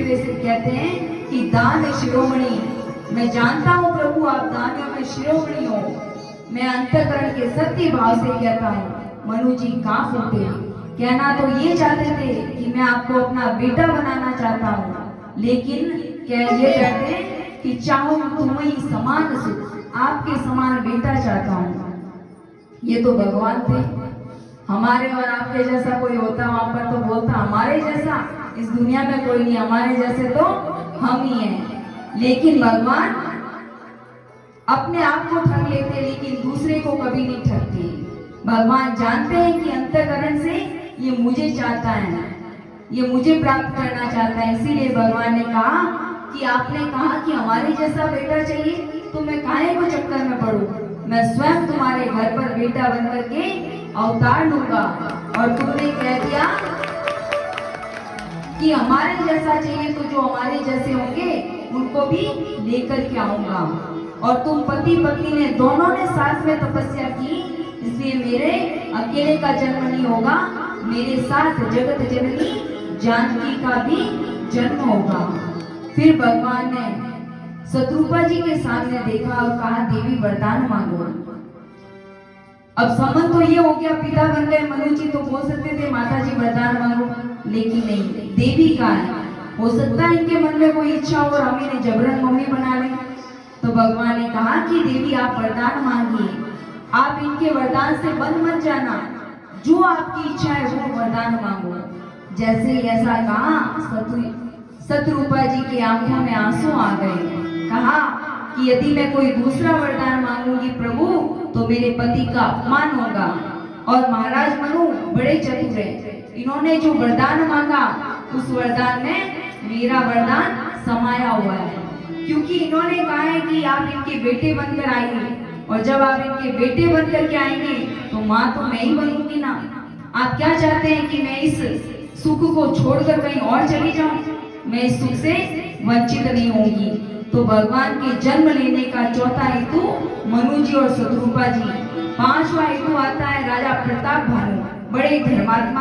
हुए से कहते हैं कि दान शिरोमणि, मैं जानता हूँ प्रभु आप दानियों में शिरोमणि हो। मैं अंतःकरण के सत्य भाव से कहता हूँ। मनु जी कांप उठे। कहना तो ये चाहते थे कि मैं आपको अपना बेटा बनाना चाहता हूँ, लेकिन क्या ये कहते हैं कि चाहो तुम्हें समान सुख, आपके समान बेटा चाहता हूँ। ये तो भगवान थे। हमारे और आपके जैसा कोई होता वहां पर तो बोलता हमारे जैसा इस दुनिया में कोई नहीं, हमारे जैसे तो हम ही हैं। लेकिन भगवान अपने आप को ठग लेते लेकिन दूसरे को कभी नहीं ठगते। भगवान जानते हैं कि अंतःकरण से ये मुझे चाहता है, ये मुझे प्राप्त करना चाहता है। इसीलिए भगवान ने कहा कि आपने कहा कि हमारे जैसा बेटा चाहिए, तो मैं काहे को चक्कर में पड़ूं। मैं स्वयं तुम्हारे घर पर बेटा बनकर के अवतार लूंगा। और तुमने कह दिया कि हमारे जैसा चाहिए, तो जो हमारे जैसे होंगे उनको भी लेकर के आऊंगा। और तुम पति पत्नी ने दोनों ने साथ में तपस्या की, इसलिए मेरे अकेले का जन्म नहीं होगा, मेरे साथ जगत जननी जानकी का भी जन्म होगा। फिर भगवान ने शत्रुपा जी के सामने देखा और कहा देवी वरदान मांगो। अब संबंध तो ये हो गया, पिता बन गए। मनु जी तो बोल सकते थे माता जी वरदान मांगो, लेकिन नहीं, देवी का है। हो सकता है इनके मन में कोई इच्छा हो और हम इन्हें जबरन मम्मी बना लें। तो भगवान ने कहा कि देवी आप वरदान मांगिए, आप इनके वरदान से बंद मत जाना, जो आपकी इच्छा है वो वरदान मांगो। जैसे ऐसा कहा शत्रुपा जी की आंखों में आंसू आ गए। कहा कि यदि मैं कोई दूसरा वरदान मांगूंगी प्रभु तो मेरे पति का अपमान होगा। और महाराज मनु बड़े चतुर हैं, इन्होंने जो वरदान मांगा उस वरदान में मेरा वरदान समाया हुआ है। क्योंकि इन्होंने कहा है कि आप इनके बेटे बनकर आएंगे, और जब आप इनके बेटे बनकर के आएंगे तो माँ तो मैं ही बनूंगी ना। आप क्या चाहते हैं कि मैं इस सुख को छोड़कर कहीं और चली जाऊं? मैं इस सुख से वंचित नहीं होंगी। तो भगवान के जन्म लेने का चौथा हेतु मनु जी और शत्रुपा जी। पांचवा हेतु आता है राजा प्रताप भानु, बड़े धर्मात्मा